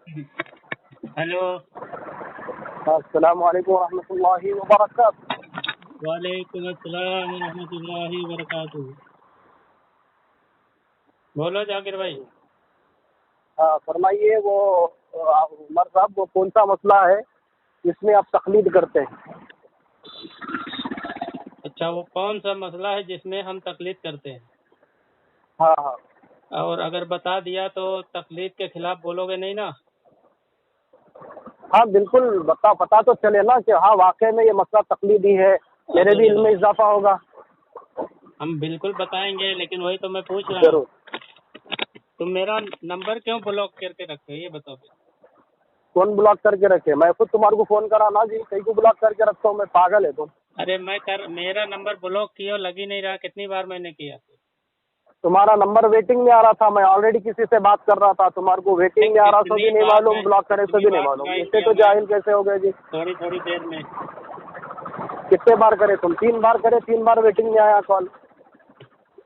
Hello. अस्सलाम वालेकुम रहमतुल्लाहि व बरकातुहू। वालेकुम अस्सलाम रहमतुल्लाहि व बरकातुहू। बोलो जाकिर भाई। हाँ फरमाइए, वो उमर साहब, वो कौन सा मसला है जिसमें आप तकलीद करते हैं? अच्छा, वो कौन सा मसला है जिसमें हम तकलीद करते हैं? हाँ हाँ और अगर बता दिया तो तकलीद के खिलाफ बोलोगे नहीं ना? हाँ बिल्कुल, पता तो चले ना कि हाँ वाकई में ये मसला तकलीदी है, मेरे भी इल्म में इजाफा होगा। हम बिल्कुल बताएंगे, लेकिन वही तो मैं पूछ रहा हूँ, जरूर। तुम मेरा नंबर क्यों ब्लॉक करके रखे हो, ये बताओ। कौन ब्लॉक करके रखे? मैं खुद तुम्हारे को फोन करा ना जी, कहीं को ब्लॉक करके रखता हूँ मैं? पागल है तुम? अरे मेरा नंबर ब्लॉक किया, लग ही नहीं रहा, कितनी बार मैंने किया। तुम्हारा नंबर वेटिंग में आ रहा था, मैं ऑलरेडी किसी से बात कर रहा था, तुम्हारे को वेटिंग में आ रहा, तो भी नहीं मालूम, ब्लॉक करे तो भी नहीं मालूम। इससे तो जाहिल कैसे हो गए जी? थोड़ी थोड़ी देर में। कितने बार करे तुम? 3 बार करे, 3 बार वेटिंग में आया कॉल।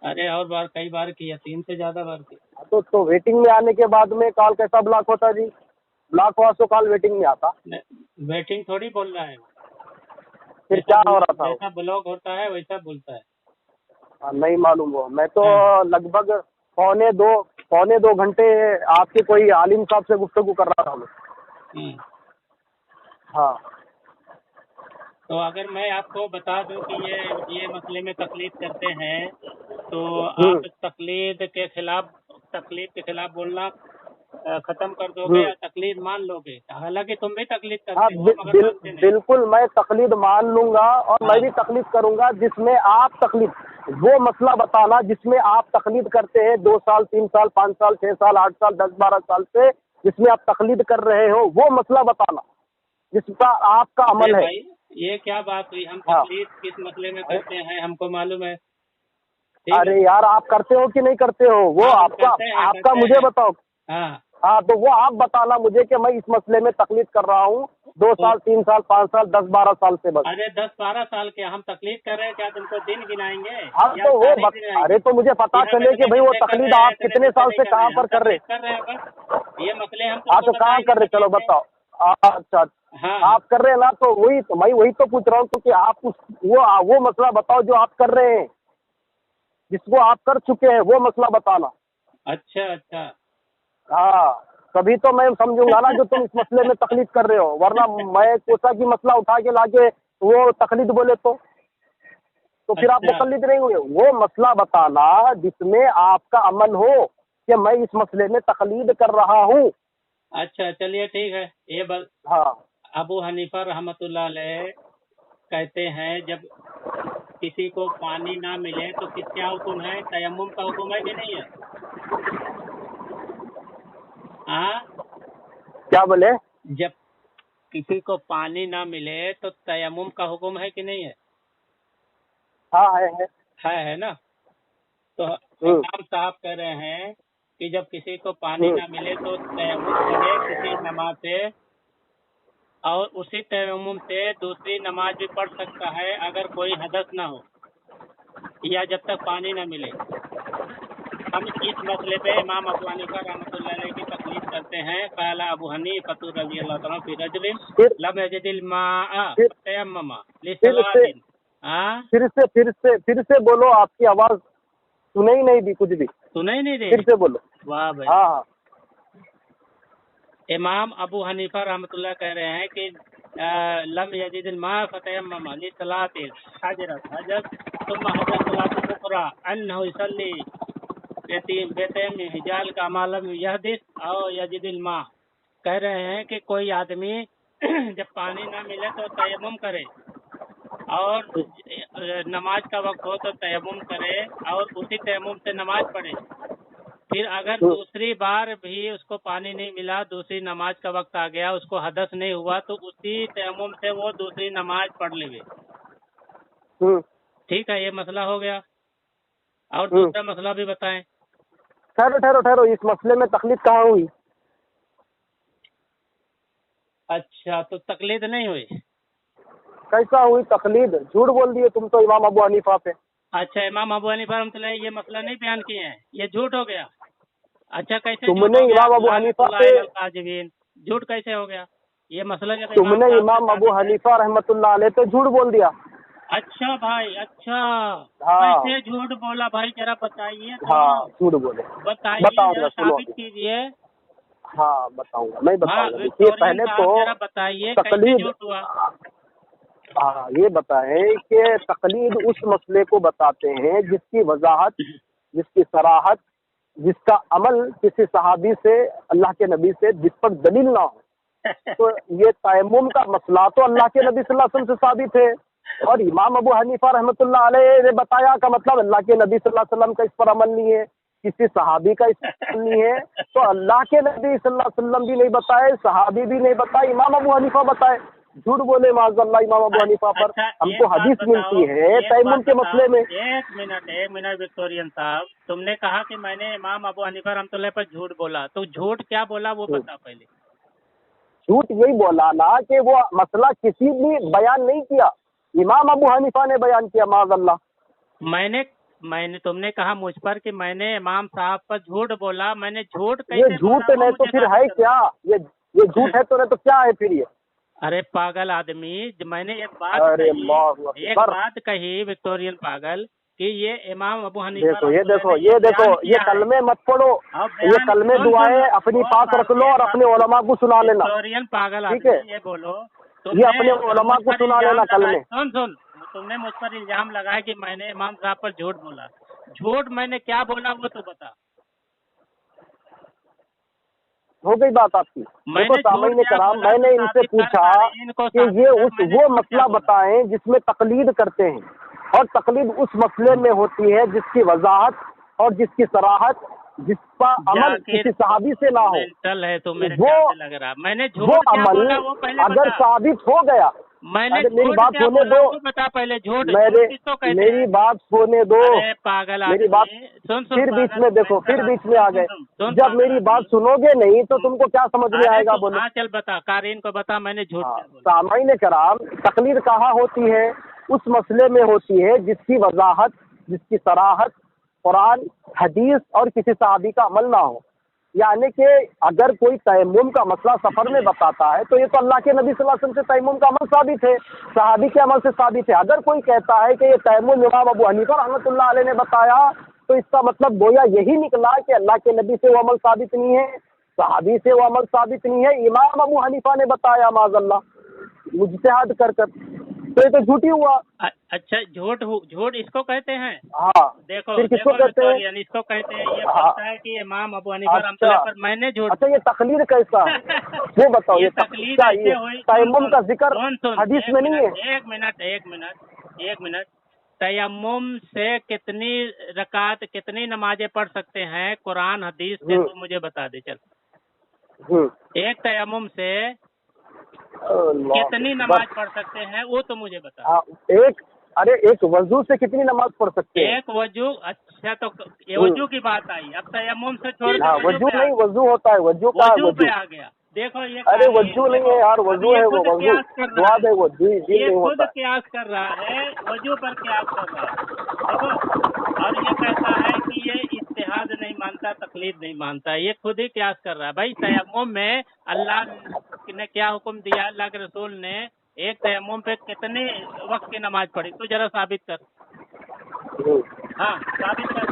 अरे और बार, कई बार किया, 3 से ज्यादा बार किया। तो वेटिंग में आने के बाद में कॉल कैसा ब्लॉक होता जी? ब्लॉक हुआ तो कॉल वेटिंग में आता। वेटिंग थोड़ी बोल रहा है, फिर क्या हो रहा था? जैसा ब्लॉक होता है वैसा बोलता है। नहीं मालूम वो। मैं तो लगभग पौने दो घंटे आपके कोई आलिम साहब से गुफ्तगू कर रहा था मैं। हाँ। तो अगर मैं आपको बता दूं कि ये मसले में तकलीद करते हैं, तो आप तकलीद के खिलाफ बोलना खत्म कर दोगे या तकलीद मान लोगे? हालांकि तुम भी तकलीद करते हो, मगर मानते नहीं। बिल्कुल मैं तकलीद मान लूंगा, और मैं भी तकलीद करूंगा जिसमें आप तकलीद, वो मसला बताना जिसमें आप तकलीद करते हैं 2 साल 3 साल 5 साल 6 साल 8 साल 10 12 साल से, जिसमें आप तकलीद कर रहे हो, वो मसला बताना जिसका आपका अमल है। भाई ये क्या बात हुई? हम तकलीद किस मसले में करते हैं हमको मालूम है। अरे यार, आप करते हो कि नहीं करते हो? वो आपका मुझे बताओ। हाँ, तो वो आप बताना मुझे कि मैं इस मसले में तकलीद कर रहा हूँ 2 साल 3 साल 5 साल 10 12 साल से बस। अरे 10-12 साल के हम तकलीद कर रहे हैं, क्या तुमको दिन गिनाएंगे? हाँ तो वो अरे तो मुझे पता चले कि भाई वो तकलीद आप कितने साल से कहाँ पर कर रहे हैं? बस ये मसले हम हाँ तो कहाँ कर रहे? चलो बताओ। अच्छा, आप कर रहे हैं ना, तो मैं वही तो पूछ रहा हूँ, तो कि आप वो मसला बताओ जो आप कर रहे हैं, जिसको आप कर चुके हैं, वो मसला बताना। अच्छा। हाँ, तभी तो मैं समझूंगा ना जो तुम इस मसले में तकलीद कर रहे हो, वरना मैं कोसा की मसला उठा के लाके वो तकलीद बोले तो फिर आप मुकल्लिद नहीं हुए। वो मसला बताना जिसमें आपका अमल हो कि मैं इस मसले में तकलीद कर रहा हूँ। अच्छा चलिए ठीक है। हाँ, अबू हनीफा रहमतुल्लाह अलैह कहते हैं, जब किसी को पानी ना मिले तो क्या हुक्म है? तयम्मुम का हुक्म है कि नहीं है? क्या बोले? जब किसी को पानी ना मिले तो तयम्मुम का हुक्म है कि नहीं है? हाँ है ना? तो इमाम साहब कह रहे हैं कि जब किसी को पानी ना मिले तो तयम्मुम करे किसी नमाज से, और उसी तयम्मुम से दूसरी नमाज भी पढ़ सकता है अगर कोई हदस ना हो या जब तक पानी ना मिले। हम इस मसले पे इमाम अबू हनीफा रहमतुल्लाह अलैह की तकलीफ करते हैं। काला अबू हनीफा रज़ियल्लाहु तआला फी रजुलिन लम यजिदिल माअ फतयम्मम लिसलातिन। फिर से बोलो, आपकी आवाज सुनाई ही नहीं दी, कुछ भी सुनाई नहीं दे। फिर से बोलो। वाह भाई। हाँ। इमाम अबू हनीफा रहमतुल्लाह कह रहे हैं कि लम यजिदिल माअ फतयम्मम लिसलातिल हजत सुम्मा हजत सलातुल उखरा अन्नहु युसल्ली बेतयम हिजाल का मालम यहदिस और यजिदिल मा। कह रहे हैं कि कोई आदमी जब पानी ना मिले तो तयम्मुम करे, और नमाज का वक्त हो तो तयम्मुम करे और उसी तयम्मुम से नमाज पढ़े। फिर अगर दूसरी बार भी उसको पानी नहीं मिला, दूसरी नमाज का वक्त आ गया, उसको हदस नहीं हुआ, तो उसी तयम्मुम से वो दूसरी नमाज पढ़ लेवे। ठीक है, ये मसला हो गया। और दूसरा मसला भी बताएं। ठहरो, इस मसले में तकलीफ कहाँ हुई? अच्छा, तो तकलीद नहीं हुई? कैसा हुई तकलीद? झूठ बोल दिए तुम तो इमाम अबू हनीफा पे। अच्छा, इमाम अबू हनीफा रहमतुल्लाह ये मसला नहीं बयान किए हैं, ये झूठ हो गया। अच्छा, कैसे तुमने इमाम अबू हनीफा पे झूठ कैसे हो गया? ये मसला जब तुमने साहब इमाम के अबू साथ- हनीफा रहमतुल्लाह अलैह पे झूठ बोल दिया। अच्छा भाई, अच्छा हाँ। कैसे झूठ बोला भाई, जरा बताइए तो। हाँ झूठ बोले। बताइए, बताऊंगा, जरा सुनो। साबित कीजिए। हाँ बताऊंगा, मैं हाँ, बताऊंगा। देखिए विक्टोरियन पहले साहब जरा तो बताइए कैसे तकलीद, झूठ हुआ। हाँ ये बताएं कि तकलीद उस मसले को बताते हैं जिसकी वजाहत, जिसकी सराहत, जिसका अमल किसी सहाबी से, अल्लाह के नबी से, जिस पर दलील ना हो। तो ये तयम्मुम का मसला तो अल्लाह के नबी सल्लल्लाहु अलैहि वसल्लम से साबित है, और इमाम अबू हनीफा रहमतुल्लाह अलैह ने बताया का मतलब अल्लाह के नबी सल्लल्लाहु अलैहि वसल्लम का इस पर अमल नहीं है, किसी सहाबी का इस पर अमल नहीं है। तो अल्लाह के नबी सल्लल्लाहु अलैहि वसल्लम भी नहीं बताए, सहाबी भी नहीं बताए, इमाम अबू हनीफा बताए। झूठ बोले माज़अल्लाह इमाम अबू हनीफा पर। अच्छा, हमको एक बात हदीस बताओ, मिलती है एक तयम्मुम बात के बताओ, मसले में। एक मिनट विक्टोरियन साहब, तुमने कहा कि मैंने इमाम अबू हनीफा रहमतुल्लाह पर झूठ बोला, तो झूठ क्या बोला वो बता पहले। झूठ यही बोला ना कि वो मसला किसी भी बयान नहीं किया, इमाम अबू हनीफा ने बयान किया माज़अल्लाह। मैंने तुमने कहा मुझ पर कि मैंने इमाम साहब पर झूठ बोला, मैंने झूठ ये कैसे झूठ बोला वो नहीं तो मुझे फिर साबित है करो। क्या? ये झूठ है तो नहीं तो क्या है फिर ये? अरे पागल आदमी, मैंने एक बात अरे कही, अल्लाहु एक अकबर। बात कही विक्टोरियन पागल कि ये इमाम अबू हनीफा देखो ये रहमतुल्लाह देखो ने ये देखो बयान ये किया है। कलमे मत पढ़ो, अब ये बयान कलमे सुन दुआएं सुन, अपनी वो पास बात रख लो और अपने उलमा को सुना लेना। विक्टोरियन पागल ठीक आदमी, है, ये बोलो ये अपने उलमा मुझ को पर सुना इल्जाम लेना लगाया, कलमे। सुन तुमने मुझ पर इल्जाम लगाया कि मैंने इमाम साहब पर झूठ बोला। झूठ मैंने क्या बोला वो तो बता। हो गई बात आपकी। मैंने देखो सामीन झूठ क्या कराम, बोला मैंने तो इनसे साबित कर, पूछा कारीन को कि साबित ये कर, उस मैंने वो झूठ क्या मसला बोला। बताएं जिसमें तकलीद करते हैं, और तकलीद उस मसले में होती है जिसकी वजाहत और जिसकी सराहत, जिसका अमल किसी सहाबी से ना हो। मेंटल है तो मेरे वो ख्याल से लग रहा। मैंने वो झूठ क्या अमल बोला वो पहले अगर बता। साबित हो गया, मैंने अरे मेरी झूठ बात क्या होने बोला दो, वो बता पहले। झूठ मेरे किसको कहते मेरी हैं? बात होने दो, अरे पागल मेरी आदमी, बात। सुन फिर बीच पागल, में देखो, मेंटल फिर बीच आदमी, में आ गए। सुन जब पागल मेरी आदमी। बात सुनोगे नहीं तो तुमको क्या समझ में अरे आएगा, तो बोलो। हाँ चल बता, कारीन को बता मैंने झूठ हाँ, क्या बोला। सामाइन कराम, तकलीद कहाँ होती है? उस मसले में होती है जिसकी वजाहत, जिसकी सराहत कुरान, हदीस और किसी सहाबी का अमल ना हो। यानी कि अगर कोई तयम्मुम का मसला सफर में बताता है तो ये तो अल्लाह के नबी सल्लल्लाहु अलैहि वसल्लम से तयम्मुम का अमल साबित है, सहाबी के अमल से साबित है। अगर कोई कहता है कि ये तयम्मुम इमाम अबू हनीफा रहमतुल्लाह अलैह ने बताया, तो इसका मतलब गोया यही निकला कि अल्लाह के नबी से वो अमल साबित नहीं है, सहाबी से वो अमल साबित नहीं है, इमाम अबू हनीफा ने बताया माज़अल्लाह मुज्तहिद कर कर, तो ये तो झूठी हुआ। अच्छा, झूठ इसको कहते हैं। हाँ, देखो फिर किसको कहते हैं? विक्टोरियन, इसको कहते हैं। ये हाँ। बोलता है कि इमाम अबू हनीफा अच्छा रहमतुल्लाह पर मैंने झूठ। अच्छा, ये तकलीद कैसा है? ये बताओ, ये ये तकलीद क्या ऐसे ये हुई। तयम्मुम का जिक्र सुन हदीस में नहीं है? एक मिनट। तयम्मुम से कितनी रकात, कितनी नमाजें पढ़ सकते हैं कुरान हदीस से, तू मुझे बता दे चल। एक तयम्मुम से कितनी नमाज पढ़ सकते हैं वो तो मुझे बता। हाँ, एक वजू से कितनी नमाज पढ़ सकते हैं? एक वजू। अच्छा, तो ये वजू की बात आई। अब तयम्मुम से छोड़ के हाँ, वजू वजू पे आ नहीं, वजू होता है, वजू का वजू वजू। पे आ गया। देखो ये अरे कारीन, वजू नहीं देखो, है यार, अब वजू ये है वो, खुद वजू कयास कर रहा दुआद है है। वो, जी ये नहीं खुद होता है। कयास कर रहा है, वजू पर कयास कर रहा है। देखो, और ये कहता है कि ये इज्तिहाद नहीं मानता, तकलीद नहीं मानता, ये खुद ही कयास कर रहा है। भाई तयम्मुम में अल्लाह ने क्या हुक्म दिया, अल्लाह के रसूल ने एक तयम्मुम पे कितने वक्त की नमाज पढ़ी, तो जरा साबित कर। हाँ साबित कर।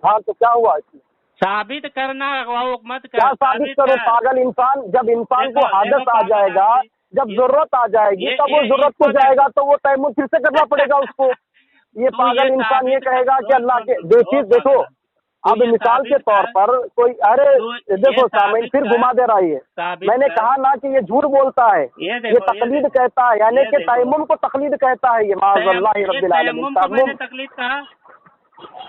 हाँ तो क्या हुआ इसमें? साबित करना, अगवा मत कर। क्या साबित करूं? पागल इंसान, जब इंसान को देखो, आदत आ पागल जाएगा, आदमी, जब जरूरत आ जाएगी ये- तब वो ये- जरूरत को इसको जाएगा तो वो तयम्मुम फिर से करना पड़ेगा उसको। ये तू पागल इंसान ये साबित कहेगा कर। कि अल्लाह के सुन, देखिए ओ देखो, पागल, तू अब ये मिसाल के साबित तौर कर। पर कोई, अरे तू ये देखो सामीन साबित फिर कर। घुमा दे रहा है ये। साबित मैंने कर। कहा ना कि ये झूठ बोलता है, ये ये देखो, तकलीद कहता है, यानी ये कि देखो। तयम्मुम को तकलीद कहता है ये, माज़अल्लाह रब्बिल आलमीन। तयम्मुम को मैंने तकलीद कहा।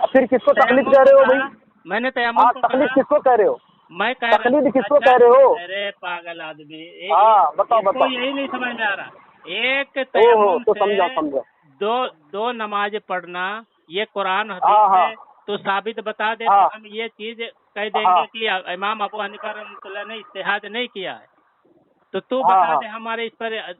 फिर किसको तकलीद तयम्मुम कह रहे हो को भाई? कहा। मैंने तयम्मुम हाँ, को तकलीद कहा। किसको कह रहे हो? मैं कह तकलीद किसको अच्छा, कह रहे हो? अरे पागल आदमी, हाँ बताओ इसको बताओ। यही नहीं समझ में आ रहा। एक ओहो, तयम्मुम तो से समझा। दो नमाज पढ़ना, ये कुरान हाँ, हदीस हाँ। है तो साबित बता दे, हाँ। तो हम ये चीज कह देंगे हाँ। कि इमाम अबू हनीफा रहमतुल्लाह ने इज्तिहाद नहीं किया है। तो तू हाँ, बता हाँ। दे हमारे इस पर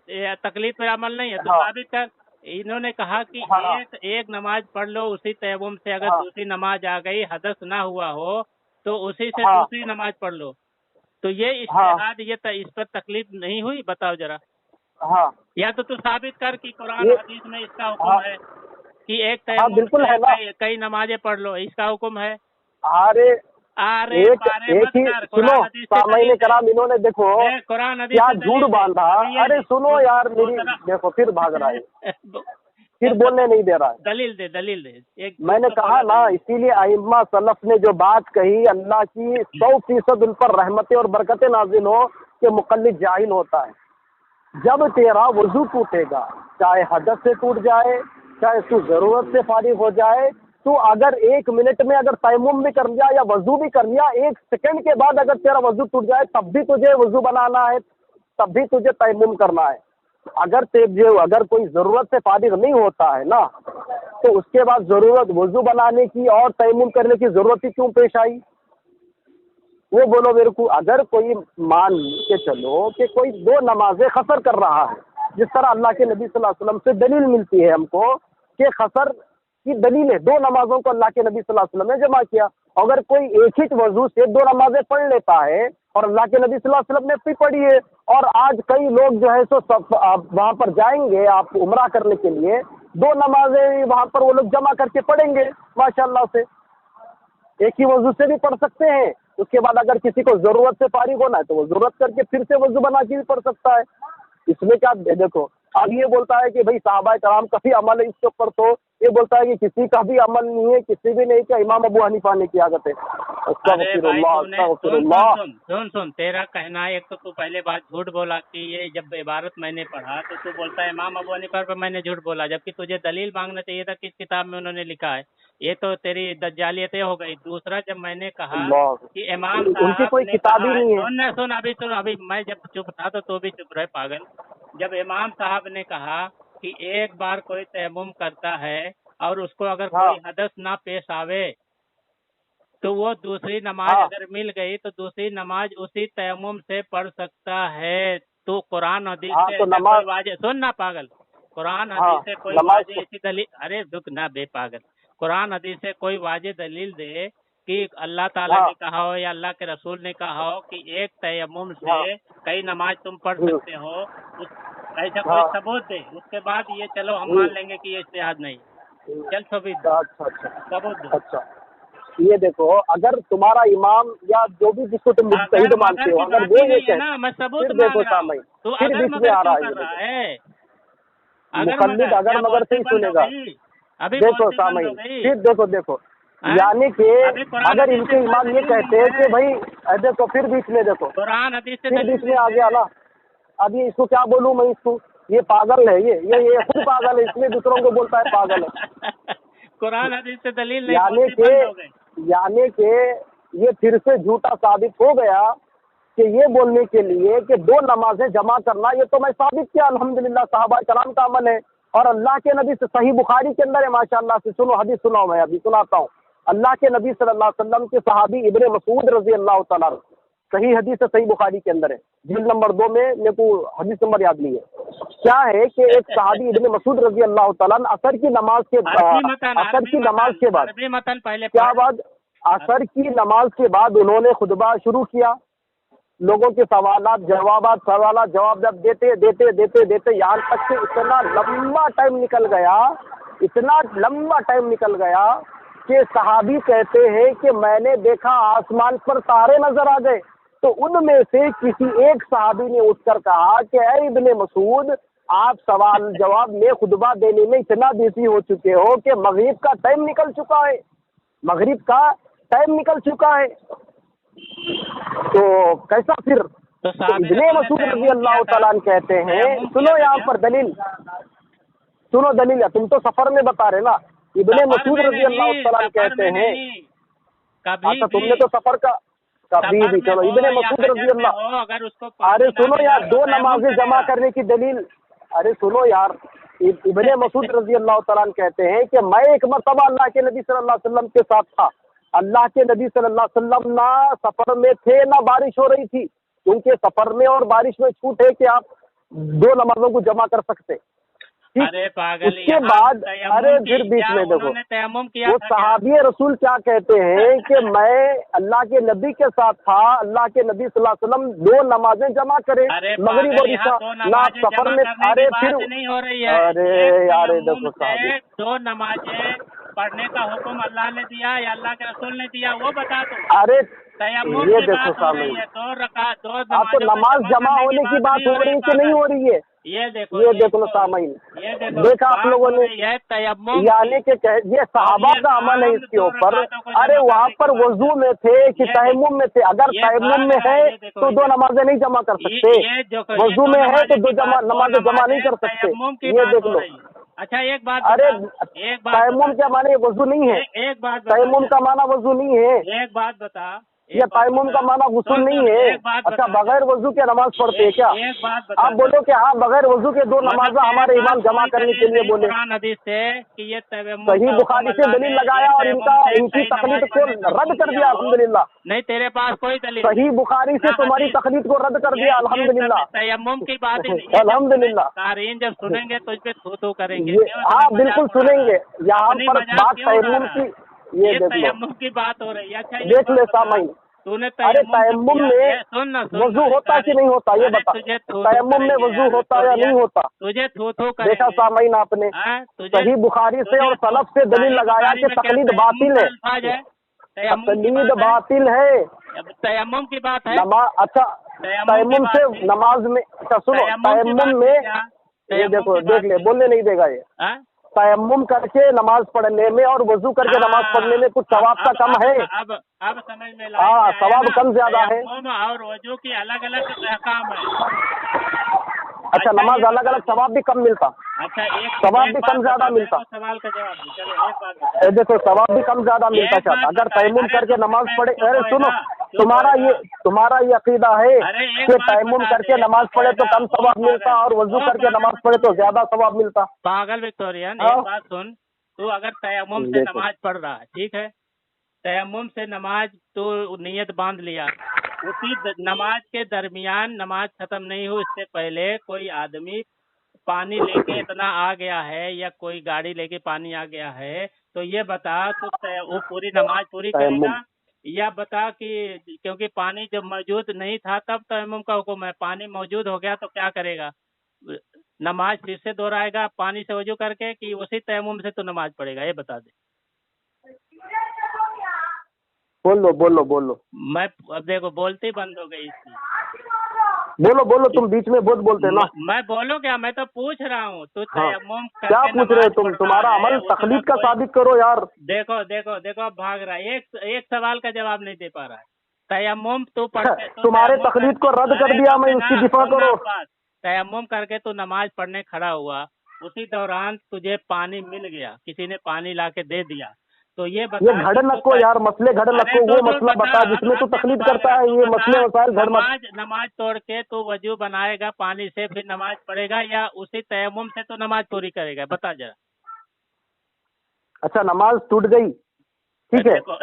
तकलीफ पर अमल नहीं है, तो हाँ। साबित कर। इन्होंने कहा कि हाँ। एक नमाज पढ़ लो उसी तयम्मुम से, अगर हाँ। दूसरी नमाज आ गई, हदस ना हुआ हो, तो उसी से हाँ। दूसरी नमाज पढ़ लो। تو یہ اجتہاد اس پر تکلیف نہیں ہوئی؟ بتاؤ ذرا. ہاں یا تو صابت کر کہ قرآن حدیث میں اس کا حکم ہے کہ ایک بالکل ہے نا. کئی نمازیں پڑھ لو، اس کا حکم ہے. ایک ہی سنو سامعین کرام، انہوں نے دیکھو قرآن حدیث کیا جھوٹ باندھا. ارے سنو یار میری، دیکھو پھر بھاگ رہا ہے، پھر بولنے نہیں دے رہا ہے. دلیل دے. میں نے کہا نا، اسی لیے ائمہ سلف نے جو بات کہی، اللہ کی 100% ان پر رحمتیں اور برکتیں نازل ہو کہ مقلد جاہل ہوتا ہے. جب تیرا وضو ٹوٹے گا، چاہے حدث سے ٹوٹ جائے، چاہے تو ضرورت سے فارغ ہو جائے، تو اگر 1 منٹ میں اگر تیمم بھی کر لیا یا وضو بھی کر لیا، 1 سیکنڈ کے بعد اگر تیرا وضو ٹوٹ جائے، تب بھی تجھے وضو بنانا ہے، تب بھی تجھے تیمم کرنا ہے. اگر کوئی ضرورت سے فارغ نہیں ہوتا ہے نا، تو اس کے بعد ضرورت وضو بنانے کی اور تیمم کرنے کی ضرورت ہی کیوں پیش آئی؟ وہ بولو میرے کو. اگر کوئی مان کے چلو کہ کوئی 2 نمازیں قصر کر رہا ہے، جس طرح اللہ کے نبی صلی اللہ علیہ وسلم سے دلیل ملتی ہے ہم کو کہ قصر کی دلیل ہے، 2 نمازوں کو اللہ کے نبی صلی اللہ علیہ وسلم نے جمع کیا. اگر کوئی ایک ہی وضو سے 2 نمازیں پڑھ لیتا ہے، اور اللہ کے نبی صلی اللہ علیہ وسلم نے بھی پڑھی ہے، اور آج کئی لوگ جو ہے سو وہاں پر جائیں گے آپ عمرہ کرنے کے لیے، 2 نمازیں وہاں پر وہ لوگ جمع کر کے پڑھیں گے ماشاء اللہ سے. ایک ہی وضو سے بھی پڑھ سکتے ہیں. اس کے بعد اگر کسی کو ضرورت سے فارغ ہونا ہے تو وہ ضرورت کر کے پھر سے وضو بنا کے بھی پڑھ سکتا ہے. اس میں کیا دیکھو، اب یہ بولتا ہے کہ بھائی صحابہ کرام کا بھی عمل ہے اس کے اوپر، تو یہ بولتا ہے کہ کسی کا بھی عمل نہیں ہے، کسی بھی نہیں کیا امام ابو حنیفہ نے کی عادت ہے. سن تیرا کہنا ہے، ایک تو پہلے بات جھوٹ بولا کہ یہ جب عبارت میں نے پڑھا تو بولتا ہے امام ابو حنیفہ پر میں نے جھوٹ بولا، جبکہ تجھے دلیل مانگنا چاہیے تھا کس کتاب میں انہوں نے لکھا ہے. یہ تو تیری دجالیتیں ہو گئی. دوسرا، جب میں نے کہا کہ امام ان کی کوئی کتاب ہی نہیں ہے. ابھی میں جب چپ تھا تو بھی چپ رہے پاگل. جب امام صاحب نے کہا کہ ایک بار کوئی تیمم کرتا ہے اور اس کو اگر کوئی حدث نہ پیش آوے تو وہ دوسری نماز اگر مل گئی تو دوسری نماز اسی تیمم سے پڑھ سکتا ہے. تو قرآن حدیث سے کوئی واجب سننا پاگل، قرآن حدیث سے کوئی واجب ایسی دلیل، ارے رک نہ بے پاگل، قرآن حدیث سے کوئی واجب دلیل دے کہ اللہ تعالیٰ نے کہا ہو یا اللہ کے رسول نے کہا ہو کہ ایک تیمم سے کئی نماز تم پڑھ سکتے ہو، ایسا کوئی ثبوت دے. اس کے بعد یہ چلو ہم مان لیں گے کہ یہ اجتہاد نہیں. چل ثبوت دو. اچھا یہ دیکھو، اگر تمہارا امام یا جو بھی جس کو تم مجتہد مانتے ہو، اگر وہ یہ کہے، پھر دیکھو سامعین، پھر بیچ میں آ رہا ہے مقلد اگر مگر سے ہی سنے گا. دیکھو سامعین، پھر دیکھو یعنی کہ اگر ان کے امام یہ کہتے ہیں کہ بھائی دیکھو، پھر بیچ میں دیکھو، پھر بیچ میں آ گیا نا. ابھی اس کو کیا بولوں میں، اس کو یہ پاگل ہے، یہ خود پاگل ہے، اس لیے دوسروں کو بولتا ہے پاگل ہے. قرآن حدیث سے دلیل یعنی کہ یہ پھر سے جھوٹا ثابت ہو گیا کہ یہ بولنے کے لیے کہ 2 نمازیں جمع کرنا، یہ تو میں ثابت کیا الحمدللہ صحابہ کرام کا عمل ہے اور اللہ کے نبی سے صحیح بخاری کے اندر ہے ماشاءاللہ سے. سنو حدیث سناؤ، میں ابھی سناتا ہوں. اللہ کے نبی صلی اللہ علیہ وسلم کے صحابی ابن مسعود رضی اللہ تعالیٰ، صحیح حدیث ہے، صحیح بخاری کے اندر ہے، جلد نمبر 2 میں، میرے کو حدیث نمبر یاد نہیں ہے. کیا ہے کہ ایک صحابی ابن مسعود رضی اللہ تعالیٰ عصر کی نماز کے بعد، کیا بعد عصر کی نماز کے بعد انہوں نے خطبہ شروع کیا. لوگوں کے سوالات جواب جب دیتے یہاں تک کہ اتنا لمبا ٹائم نکل گیا کہ صحابی کہتے ہیں کہ میں نے دیکھا آسمان پر تارے نظر آ گئے. تو ان میں سے کسی ایک صحابی نے اٹھ کر کہا کہ اے ابن مسعود، آپ سوال جواب میں خطبہ دینے میں اتنا بزی ہو چکے ہو کہ مغرب کا ٹائم نکل چکا ہے. تو کیسا پھر ابن مسعود رضی اللہ تعالیٰ کہتے ہیں، سنو یہاں پر دلیل، سنو دلیل، تم تو سفر میں بتا رہے نا. ابن مسعود رضی اللہ تعالیٰ کہتے ہیں، اچھا تم نے تو سفر کا کبھی بھی، چلو ابن مسعود رضی اللہ، ارے سنو یار 2 نمازیں جمع کرنے کی دلیل، ارے سنو یار، ابن مسعود رضی اللہ تعالیٰ کہتے ہیں کہ میں ایک مرتبہ اللہ کے نبی صلی اللہ علیہ وسلم کے ساتھ تھا. اللہ کے نبی صلی اللہ علیہ وسلم نہ سفر میں تھے نہ بارش ہو رہی تھی، کیونکہ سفر میں اور بارش میں چھوٹ ہے کہ آپ 2 نمازوں کو جمع کر سکتے. अरे पागल, उसके यहाँ बाद तयम्मुम अरे की फिर बीच क्या में देखो, उन्होंने तयम्मुम किया वो था क्या? सहाबी रसूल क्या कहते हैं कि मैं अल्लाह के नबी के साथ था, अल्लाह के नबी सल्लल्लाहु अलैहि वसल्लम 2 नमाजें जमा करे, अरे मगरिब पागल, और यहाँ इशा, 2 ना नमाजें सफर जमा में। करने अरे की फिर बात नहीं हो रही है। अरे एक यार तयम्मुम देखो साहब, से 2 नमाजें पढ़ने का हुक्म अल्लाह ने दिया या अल्लाह के रसूल ने दिया, वो बता दो। अरे तयम्मुम ये की देखो बात हो साहब, रही है, 2 रकात 2 आप तो नमाजों को नमाज जमा जमा करने होने की बात नहीं हो हो रही है कि पागल। नहीं हो रही है? ये देखो, ये देख लो सामाइन, ये देखो देखा आप बात लोगों हो ने, रही है तयम्मुम यानी की। कि ये सहाबा ये का अमल है आम इसके 2 ऊपर। रकातों को अरे जमा वहाँ करने पर की बात वजू में थे कि ये तयम्मुम में थे? अगर ये तयम्मुम में बात है ये देखो, तो 2 नमाजें नहीं जमा कर सकते, ये देखो, ये वजू 2 में है तो नमाजें 2 की बात, 2 नमाजें जमा नहीं नमाजें कर सकते, तयम्मुम की ये बात देख हो लो। रही है। अच्छा एक बात अरे बता, एक बात तयम्मुम बता, क्या माने वजू नहीं है? एक बात बता, तयम्मुम का माना वजू नहीं है, एक बात बता, या तयम्मुम का माना गुस्ल नहीं है? एक बात अच्छा, बता, बगैर वजू के नमाज पढ़ते हैं क्या? एक बात बता, आप बोलो कि हाँ बगैर वजू के 2 मतलब नमाज तेरे हमारे पास इमाम जमा कोई करने दलील के लिए नहीं बोले। कुरान हदीस से कि ये तयम्मुम सही का हुक्म बुखारी से अल्लाह दलील ने लगाया ये और तयम्मुम से इनकी सही नमाज तकलीद को पढ़ने का रद्द हुक्म कर दिया दिया हो। अल्हम्दुलिल्लाह। नहीं तेरे पास कोई दलील सही नहीं बुखारी से ना तुम्हारी हदीस। तकलीद को रद्द कर ये दिया सब अल्हम्दुलिल्लाह। तयम्मुम की बात ये जब अल्हम्दुलिल्लाह। तारीन जब सुनेंगे तो इस पे थू करेंगे। ये क्यों हाँ तुम्हें बिल्कुल मजाक उड़ा रहा सुनेंगे, है? यहाँ अपनी पर मजाक बात क्यों उड़ा तयम्मुम रहा की, है? ये ये देख लो, तयम्मुम की बात हो रही है। अच्छा एक देख बात ले बता, सामाइन। तूने अरे तयम्मुम जब तयम्मुम किया में सुन ना वजू होता कि नहीं होता ये अरे बता। तुझे थू तयम्मुम में करेंगे वजू यार, होता या नहीं होता? तुझे थू देखा करेंगे। सामाइन आपने, हाँ, तुझे सही बुखारी से और तुझे सलफ से दलील सही लगाया बुखारी कि में क्या तकलीद तयम्मुम बातिल का है, अल्फाज है? तयम्मुम की तकलीद बात है? बातिल है। अब तयम्मुम की बात है? नमाज, अच्छा तयम्मुम की तयम्मुम बात से थी? नमाज में, अच्छा सुनो, तयम्मुम की बात तयम्मुम थी में क्या? ये तयम्मुम देखो की देख बात ले, थी? बोलने नहीं देगा ये। हाँ? तयम्मुम करके नमाज पढ़ने में और वजू करके नमाज पढ़ने में कुछ सवाब का कम है? अब समझ में लाइन हाँ, में आया सवाब ना? कम ज्यादा है। तयम्मुम और वजू की अलग अलग अहकाम है। अच्छा, नमाज ये अलग बता अलग दे। सवाब भी कम मिलता, अच्छा सवाब एक भी बात कम ज्यादा बता, मेरे मिलता। को सवाल का जवाब दे। चलो एक बात बता, देखो सवाब भी कम ज्यादा मिलता एक चाहता बात अगर बता। तयम्मुम अरे करके तो नमाज मैं पढ़े। चुप अरे सुनो, होएगा, चुप होएगा। तुम्हारा ये अकीदा है अरे एक कि बात तयम्मुम बता करके दे, नमाज चुप पढ़े तो होएगा। कम सवाब मिलता और वजू करके नमाज पढ़े तो ज्यादा सवाब मिलता। पागल विक्टोरियन, हाँ। एक बात सुन, तू अगर तयम्मुम से देखो नमाज पढ़ रहा है, ठीक है, तयम्मुम से नमाज तो नियत बांध लिया, उसी नमाज के दरमियान नमाज खत्म नहीं हुई इससे पहले कोई आदमी पानी लेके इतना आ गया है या कोई गाड़ी लेके पानी आ गया है, तो ये बता तो वो पूरी नमाज पूरी करेगा? या बता कि क्योंकि पानी जब मौजूद नहीं था तब तयम्मुम का हुक्म है, पानी मौजूद हो गया तो क्या करेगा? नमाज फिर से दोहराएगा पानी से वजू करके कि उसी तयम्मुम से तो नमाज पढ़ेगा? ये बता दे। बोलो। मैं अब देखो बोलती बंद हो गई इसकी। बोलो, तुम बीच में बहुत बोलते ना। मैं बोलो क्या? मैं तो पूछ रहा हूँ। तो हाँ, तयम्मुम क्या करके पूछ रहे हो नमाज तुम? पढ़ना तुम्हारा है, अमल उसका तकलीद का कोई- साबित करो यार। देखो अब भाग रहा है, एक सवाल का जवाब नहीं दे पा रहा है। तयम्मुम तू पढ़ते तो तुम्हारे तयम्मुम तकलीद को करके- रद्द कर अरे दिया, रुक मैं ना, उसकी दिफा सुन ना करो। बात। तयम्मुम करके तू नमाज पढ़ने खड़ा हुआ, उसी दौरान तुझे पानी मिल गया, किसी ने पानी ला के दे दिया, तो ये बता ये घड़ नको यार, मसले घड़ नको, वो मसला बता जिसमें तू तकलीद करता है। ये मसले मसाइल घड़ मत। नमाज तोड़ के तू वजू बनाएगा पानी से फिर नमाज पढ़ेगा या उसी तयम्मुम से तो नमाज पूरी करेगा? बता जरा। अच्छा, नमाज टूट गई, ठीक है, देखो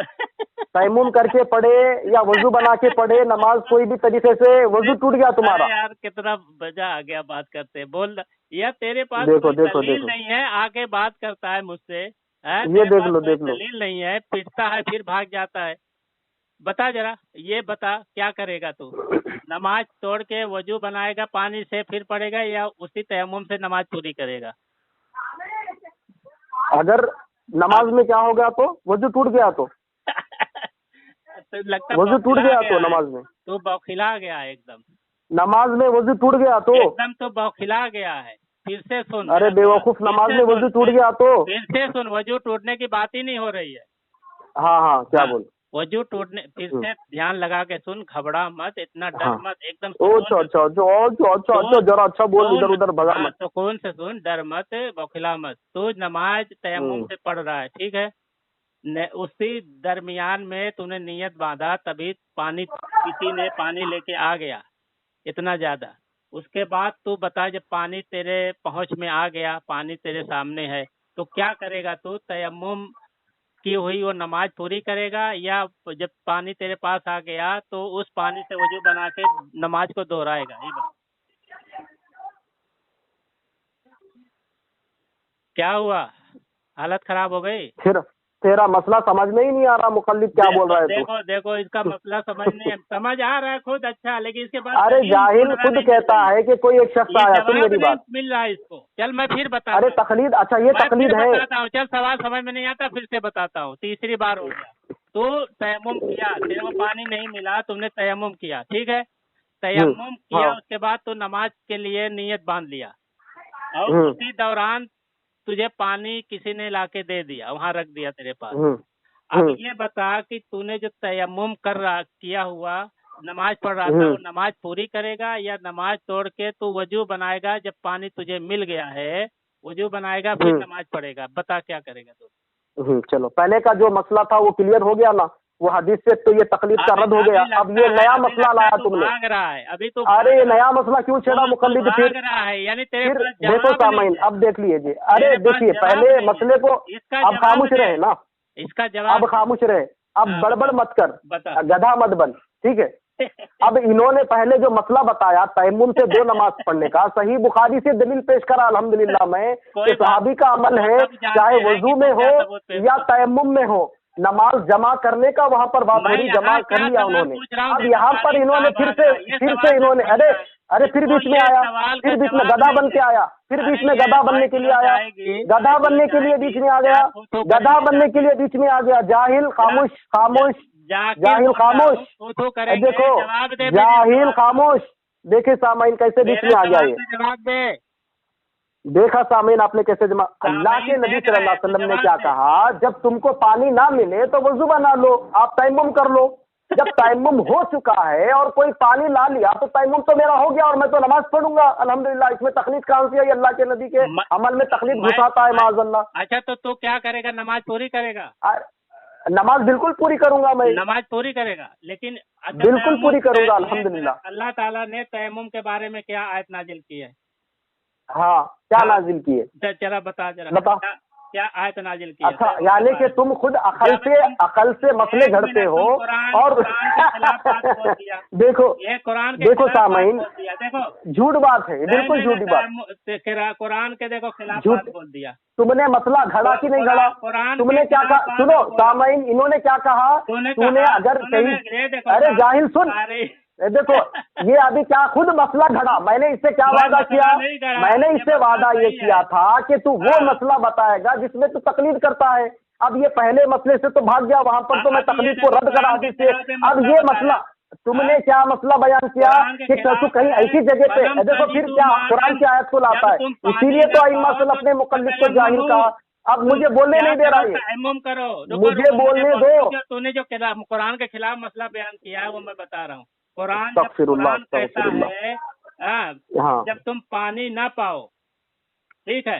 तयम्मुम करके पढ़े या वजू बना के पढ़े, नमाज कोई भी तरीके से वजू टूट गया तुम्हारा। अरे यार कितना मजा आ गया बात करते, बोल या तेरे पास देखो, कोई देखो, दलील देखो। नहीं है, आके बात करता है मुझसे, ये तेरे देख पास लो, कोई देख लो। दलील नहीं है, पिटता है फिर भाग जाता है। बता जरा, ये बता क्या करेगा तू? नमाज तोड़ के वजू बनाएगा पानी से फिर पढ़ेगा या उसी तयम्मुम से नमाज पूरी करेगा? अगर नमाज में क्या हो गया तो वजू टूट गया तो लगता वजू टूट बौखिला गया गया तो है। नमाज में, तू बौखिला गया है एकदम, नमाज में वजू टूट गया तो एकदम तो बौखिला गया है। फिर से सुन, अरे बेवकूफ, नमाज में वजू टूट गया तो फिर से सुन, वजू टूटने की बात ही नहीं हो रही है। हाँ, क्या बोल? वजू टूटने, फिर से ध्यान लगा के सुन, घबरा मत, इतना डर हाँ। मत, एकदम अच्छा, जरा अच्छा बोल, इधर उधर भगा मत। सुकून से सुन, डर मत, बौखिला मत। तू नमाज तयम्मुम से पढ़ रहा है, ठीक है, उसी दरमियान में तूने नियत बांधा, तभी किसी ने पानी लेके आ गया इतना ज्यादा, उसके बाद तू बता, जब पानी तेरे पहुंच में आ गया, पानी तेरे सामने है, तो क्या करेगा तू? तयम्मुम की हुई वो नमाज पूरी करेगा या जब पानी तेरे पास आ गया तो उस पानी से वजू बना के नमाज को दोहराएगा? ये बता। क्या हुआ, हालत खराब हो गई? फिर तेरा मसला समझ में ही नहीं आ रहा, मुकल्लिद क्या बोल रहा है तू। देखो देखो इसका मसला समझ आ रहा है खुद, अच्छा, लेकिन इसके बाद अरे जाहिल खुद कहता है कि कोई एक शख्स आया, सुन मेरी बात। मिल रहा है इसको। चल मैं फिर बता, अरे तकलीद, अच्छा ये तकलीद है। बताता हूँ, चल सवाल समझ में नहीं आता फिर से बताता हूँ, तीसरी बार हो गया। तो तयम्मुम किया, तेरे को पानी नहीं मिला, तुमने तयम्मुम किया, ठीक है, तयम्मुम किया, हाँ। उसके बाद तो नमाज के लिए नियत बांध लिया, और उसी दौरान तुझे पानी किसी ने लाके दे दिया, वहाँ रख दिया तेरे पास। अब ये बता कि तूने जो तयम्मुम किया हुआ नमाज पढ़ रहा था, वो नमाज पूरी करेगा या नमाज तोड़ के तू वजू बनाएगा? जब पानी तुझे मिल गया है वजू बनाएगा फिर नमाज पढ़ेगा, बता क्या करेगा तू? चलो, पहले का जो मसला था वो क्लियर हो गया ना, वो हदीस से तो ये तकलीफ का रद्द हो गया। अब ये नया मसला लाया तुमने। भाग रहा है अभी तो। अरे ये नया मसला क्यों छेड़ा मुकल्लिद? फिर रहा है, यानी तेरे फिर देखो सामाइन, अब देख लीजिए। अरे देखिए, पहले मसले को अब खामोश रहे ना, इसका जवाब अब खामोश रहे, अब बड़बड़ मत कर, बता। गधा मत बन, ठीक है। अब इन्होंने पहले जो मसला बताया तयम्मुम से 2 नमाज पढ़ने का, सही बुखारी से दलील पेश करा अल्हम्दुलिल्लाह में कि सहाबी का अमल है, चाहे वजू में हो या तयम्मुम में हो, नमाज जमा करने का वहां पर बात हो रही, जमा कर लिया उन्होंने। अब यहाँ पर इन्होंने फिर से इन्होंने अरे फिर बीच में आया, फिर बीच में गधा बन के आया, फिर बीच में गधा बनने के लिए आया, गधा बनने के लिए बीच में आ गया, गधा बनने के लिए बीच में आ गया। जाहिल खामोश, खामोश, जाहिल खामोश, देखो जाहिल खामोश। देखे सामाइन कैसे बीच में आ गया ये, जवाब दे। देखा सामीन आपने कैसे जमा। अल्लाह के नबी सल्लल्लाहु अलैहि वसल्लम ने क्या कहा, जब तुमको पानी ना मिले तो वजू बना लो, आप तयम्मुम कर लो। जब तयम्मुम हो चुका है और कोई पानी ला लिया तो तयम्मुम तो मेरा हो गया और मैं तो नमाज पढ़ूंगा अल्हम्दुलिल्लाह। इसमें तकलीफ कहाँ से आई? अल्लाह के नबी के अमल में तकलीफ घुसाता है माज़अल्लाह। अच्छा तो तू क्या करेगा, नमाज पूरी करेगा? नमाज बिल्कुल पूरी करूंगा मैं, नमाज पूरी करेगा, लेकिन बिल्कुल पूरी करूंगा अल्हम्दुलिल्लाह। अल्लाह ताला ने तयम्मुम के बारे में क्या आयत नाजिल की है? हाँ, क्या नाजिल की है? जरा बता, बता क्या आयत नाजिल की है? अच्छा, यानी कि तुम खुद अकल से मसले घड़ते हो और देखो ये कुरान देखो सामाइन, देखो झूठ बात है, बिल्कुल झूठी बात। कुरान के देखो खिलाफ बोल दिया तुमने मसला घड़ा कि नहीं घड़ा? तुमने क्या कहा? सुनो सामाइन, इन्होंने क्या कहा? तूने अगर कहीं, अरे जाहिल सुन, देखो ये अभी क्या खुद मसला घड़ा। मैंने इससे क्या वादा किया? मैंने इससे वादा ये किया था कि तू वो मसला बताएगा जिसमें तू तकलीद करता है। अब ये पहले मसले से तो भाग गया, वहां पर तो मैं तकलीद को रद्द करा दी से। अब ये मसला, तुमने क्या मसला बयान किया कि तू कहीं ऐसी जगह पे, देखो फिर क्या कुरान की आयत को लाता है, इसीलिए तो अइम्मा सल्लल्लाहु अपने मुकल्लिद को जाहिल कहा। अब मुझे बोलने नहीं दे रहा है, मुझे बोलने दो। तूने जो कुरान के खिलाफ मसला बयान किया है वो मैं बता रहा हूँ। कुरान कहता है जब तुम पानी ना पाओ, ठीक है,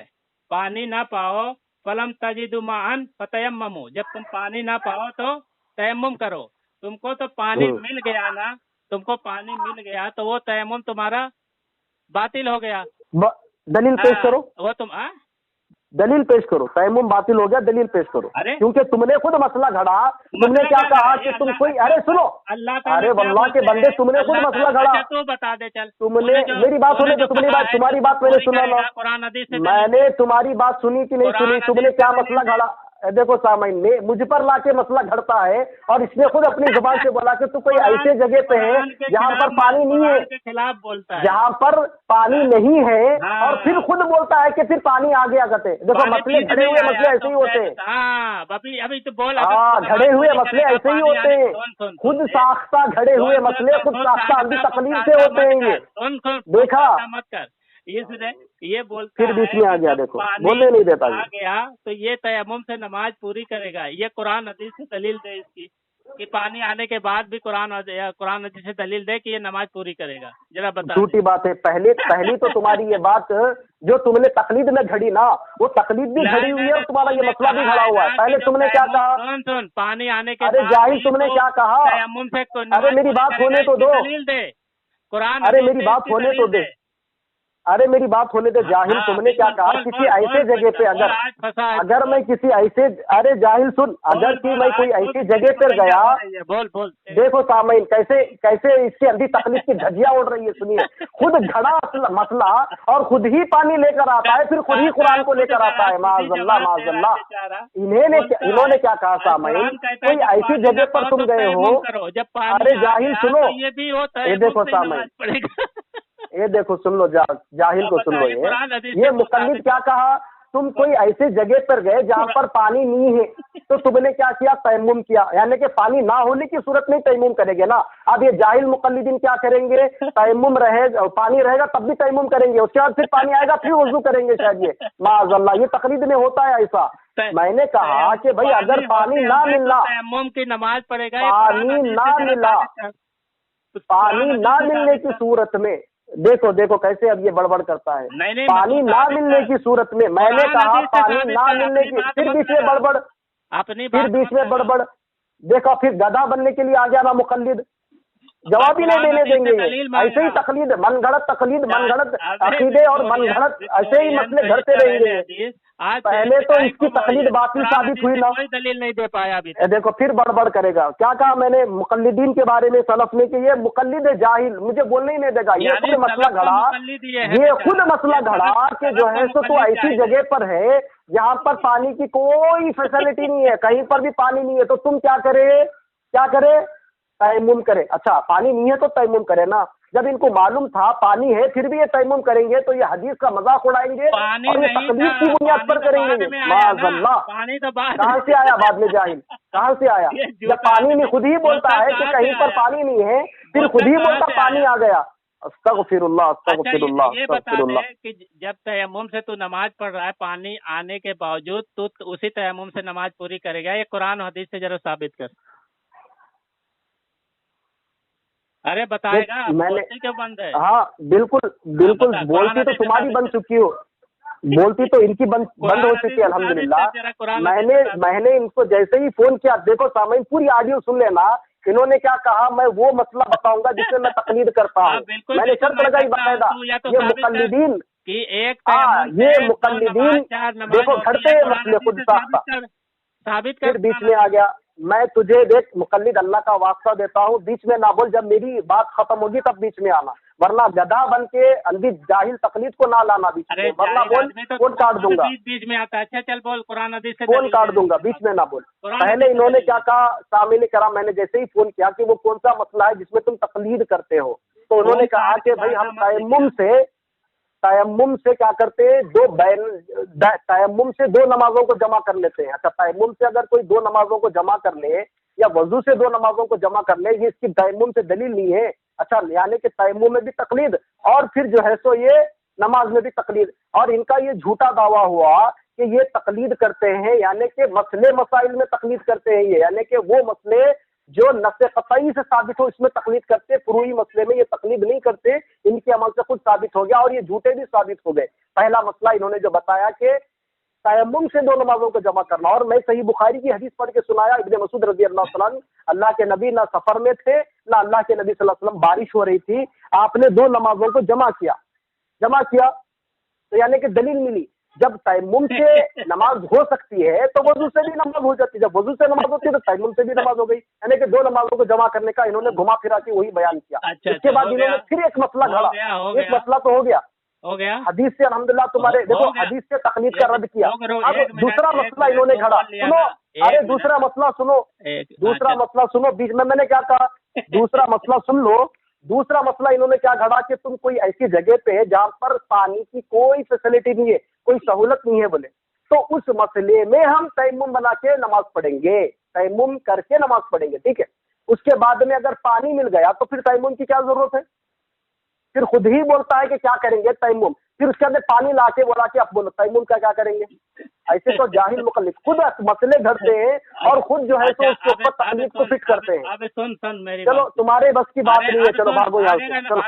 पानी ना पाओ, फलम तजिदु माअन फतयम्ममू, जब तुम पानी ना पाओ तो तयम्मुम करो। तुमको तो पानी मिल गया ना, तुमको पानी मिल गया तो वो तयम्मुम तुम्हारा बातिल हो गया। दलील पेश करो, वो तुम दलील पेश करो, तयम्मुम बातिल हो गया, दलील पेश करो। क्योंकि तुमने खुद मसला घड़ा, तुमने क्या कहा कि तुम कोई, अरे सुनो, अरे वल्लाह के बंदे, तुमने खुद मसला घड़ा। तू बता दे, चल तुमने मेरी बात सुनी तो तुम्हारी बात मैंने सुना ना, मैंने तुम्हारी बात सुनी कि नहीं सुनी? तुमने क्या मसला घड़ा? देखो सामाइन, मुझ पर लाके मसला घड़ता है और इसने खुद अपनी जुबान से बोला कि तू कोई ऐसे जगह पे है जहाँ पर पानी नहीं है, खिलाफ बोलता है, जहाँ पर पानी नहीं है, और फिर खुद बोलता है कि फिर पानी आ गया करते। देखो मसले घड़े हुए मसले ऐसे ही होते हैं। अभी तो बोल, घड़े हुए मसले ऐसे ही होते हैं, खुद साख्ता घड़े हुए मसले, खुद साख्ता अंधी तकलीफ से होते हैं ये। देखा, मत कर ये बोलता फिर बीच में आ गया, देखो बोलने नहीं देता आ गया तो ये तयम्मुम से नमाज पूरी करेगा। ये कुरान हदीस से दलील दे इसकी कि पानी आने के बाद भी कुरान हदीस से दलील दे कि ये नमाज पूरी करेगा, जरा बता। झूठी बात है। पहली तो तुम्हारी ये बात जो तुमने तकलीद में घड़ी ना, वो तकलीद भी घड़ी हुई है और तुम्हारा ये मसला भी घड़ा हुआ है। पहले तुमने क्या कहा? सुन, पानी आने के, अरे जाहिल, तुमने क्या कहा? तयम्मुम से, अरे मेरी बात होने तो दो, दलील दे कुरान, अरे मेरी बात होने तो दे। अरे मेरी बात होने दे जाहिल, तुमने क्या कहा किसी ऐसे जगह पे अगर मैं किसी ऐसे, अरे जाहिल सुन, अगर कि मैं कोई ऐसी जगह पर गया, बोल देखो सामईन कैसे कैसे इसके अंधी तकलीफ की धज्जियां उड़ रही है, सुनिए, खुद घड़ा मसला और खुद ही पानी लेकर आता है, फिर खुद ही कुरान को लेकर आता है, माज़अल्लाह माज़अल्लाह। इन्होंने क्या कहा सामईन, कोई ऐसी जगह पर तुम गए हो, अरे जाहिल सुनो, ये देखो सामईन, ये देखो सुन लो, जाहिल को सुन लो, ये मुकल्लिद क्या कहा, तुम कोई ऐसे जगह पर गए जहाँ पर पानी नहीं है, तो तुमने क्या किया, तयम्मुम किया, यानी कि पानी ना होने की सूरत में तयम्मुम करेंगे ना। अब ये जाहिल मुकल्लिदीन क्या करेंगे, तयम्मुम रहेगा, पानी रहेगा तब भी तयम्मुम करेंगे, उसके बाद फिर पानी आएगा फिर वुज़ू करेंगे शायद, ये माज़अल्लाह, ये तकलीद में होता है ऐसा। मैंने कहा कि भाई अगर पानी ना मिलना, तयम्मुम की नमाज पढ़ेगा, पानी ना मिला, पानी ना मिलने की सूरत में, देखो देखो कैसे अब ये बड़बड़ करता है, नहीं, पानी ना मिलने की सूरत में, मैंने कहा पानी ना मिलने की, फिर बीच में बड़बड़, फिर बीच में बड़बड़, देखो फिर गधा बनने के लिए आ गया ना मुकल्लिद, जवाब ही नहीं देने देंगे, ऐसे ही तकलीद, मनगढ़ंत तकलीद, मनगढ़ंत अकीदे और मनगढ़ंत ऐसे ही मसले घड़ते रहेंगे। पहले तो इसकी तकलीद बातिल साबित हुई ना, कोई दलील नहीं दे पाया अभी। देखो फिर बड़बड़ करेगा, क्या कहा मैंने मुकल्लिदीन के बारे में सलफ ने कि ये मुकल्लिद जाहिल, मुझे बोलने ही नहीं देगा, ये खुद मसला घड़ा, ये खुद मसला घड़ा कि जो है सो तो ऐसी जगह पर है जहाँ पर पानी की कोई फैसिलिटी नहीं है, कहीं पर भी पानी नहीं है, तो तुम क्या करे, तयम्मुम करे। अच्छा पानी नहीं है तो तयम्मुम करे ना, जब इनको मालूम था पानी है फिर भी ये तयम्मुम करेंगे, तो ये हदीस का मजाक उड़ाएंगे और ये तकलीफ की बुनियाद पर करेंगे। माज़अल्लाह, कहाँ से आया बाद में जाहिल, कहाँ से आया, जब पानी नहीं, खुद ही बोलता है कि कहीं पर पानी नहीं है, फिर खुद ही बोलता पानी आ गया। अस्तगफिरुल्लाह अस्तगफिरुल्लाह। ये बता दे कि जब तयम्मुम से तू नमाज पढ़ रहा है, पानी आने के बावजूद तू उसी तयम्मुम से नमाज पूरी करेगा, ये कुरान हदीस से जरा साबित कर। अरे बताएगा, मैंने क्यों बंद है? हाँ बिल्कुल बिल्कुल, बोलती तो तुम्हारी बन चुकी हो, बोलती तो इनकी बंद हो चुकी है अल्हम्दुलिल्लाह। मैंने इनको जैसे ही फोन किया, देखो सामईन पूरी ऑडियो सुन लेना, इन्होंने क्या कहा, मैं वो मसला बताऊंगा जिसमें मैं तकलीद करता हूँ, मैंने शर्त लगाई बाकायदा, ये मुकल्लिदीन कि एक ये मुकल्लिदीन देखो घड़ते हैं मसले खुद साबित फिर बीच में आ गया। मैं तुझे देख मुकल्लिद अल्लाह का वास्ता देता हूँ, बीच में ना बोल, जब मेरी बात खत्म होगी तब बीच में आना, वरना गधा बन के अंधी जाहिल तकलीद को ना लाना बीच में, वरना बोल फोन काट दूंगा, बीच में आता है। अच्छा चल बोल, कुरान हदीस से फोन काट दूंगा, बीच में ना बोल। पहले इन्होंने क्या कहा, सामईन कराम, मैंने जैसे ही फोन किया कि वो कौन सा मसला है जिसमें तुम तकलीद करते हो, तो उन्होंने कहा कि भाई हम तयम्मुम से क्या करते हैं, तयम्मुम से दो नमाजों को जमा कर लेते हैं। अच्छा तयम्मुम से अगर कोई दो नमाजों को जमा कर ले या वजू से दो नमाजों को जमा कर ले, ये इसकी तयम्मुम से दलील नहीं है। अच्छा यानी कि तयम्मुम में भी तकलीद और फिर जो है सो ये नमाज में भी तकलीद, और इनका ये झूठा दावा हुआ कि ये तकलीद करते हैं, यानी कि मसले मसाइल में तकलीद करते हैं, ये यानी कि वो मसले जो नस्से क़तई से साबित हो इसमें तकलीद करते, फुरूई मसले में ये तकलीद नहीं करते, इनके अमल से खुद साबित हो गया और ये झूठे भी साबित हो गए। पहला मसला इन्होंने जो बताया कि तयम्मुम से दो नमाजों को जमा करना, और मैं सही बुखारी की हदीस पढ़ के सुनाया, इब्न मसूद रज़ी अल्लाह तआला अन्हु, अल्लाह के नबी ना सफर में थे ना अल्लाह के नबी सल्लल्लाहु अलैहि वसल्लम, बारिश हो रही थी, आपने दो नमाजों को जमा किया, तो यानी कि दलील मिली, जब तयम्मुम से नमाज हो सकती है तो वजू से भी नमाज हो जाती है, जब वजू से नमाज होती है तो तयम्मुम से भी नमाज हो गई, यानी कि दो नमाजों को जमा करने का इन्होंने घुमा फिरा के वही बयान किया। इसके बाद इन्होंने फिर एक मसला घड़ा, एक मसला तो हो गया हदीस से, अल्हम्दुलिल्लाह तुम्हारे देखो हदीस से तकलीद का रद्द किया। अब दूसरा मसला इन्होंने घड़ा, सुनो, अरे दूसरा मसला सुनो, बीच में मैंने क्या कहा, दूसरा मसला सुन लो। दूसरा मसला इन्होंने क्या घड़ा कि तुम कोई ऐसी जगह पे है जहाँ पर पानी की कोई फैसिलिटी नहीं है, कोई सहूलत नहीं है बोले, तो उस मसले में हम तयम्मुम बना के नमाज पढ़ेंगे, तयम्मुम करके नमाज पढ़ेंगे, ठीक है। उसके बाद में अगर पानी मिल गया तो फिर तयम्मुम की क्या जरूरत है, फिर खुद ही बोलता है कि क्या करेंगे तयम्मुम, फिर उसके बाद पानी ला के बोला कि आप बोलो तयम्मुम का क्या करेंगे। ऐसे तो जाहिल मुकल्लिद खुद मसले घड़ते हैं और खुद जो है तो उसके ऊपर तकलीफ को फिट करते हैं। अब सुन मेरी चलो तुम्हारे बस की बात नहीं है, चलो भागो यहाँ से, चलो।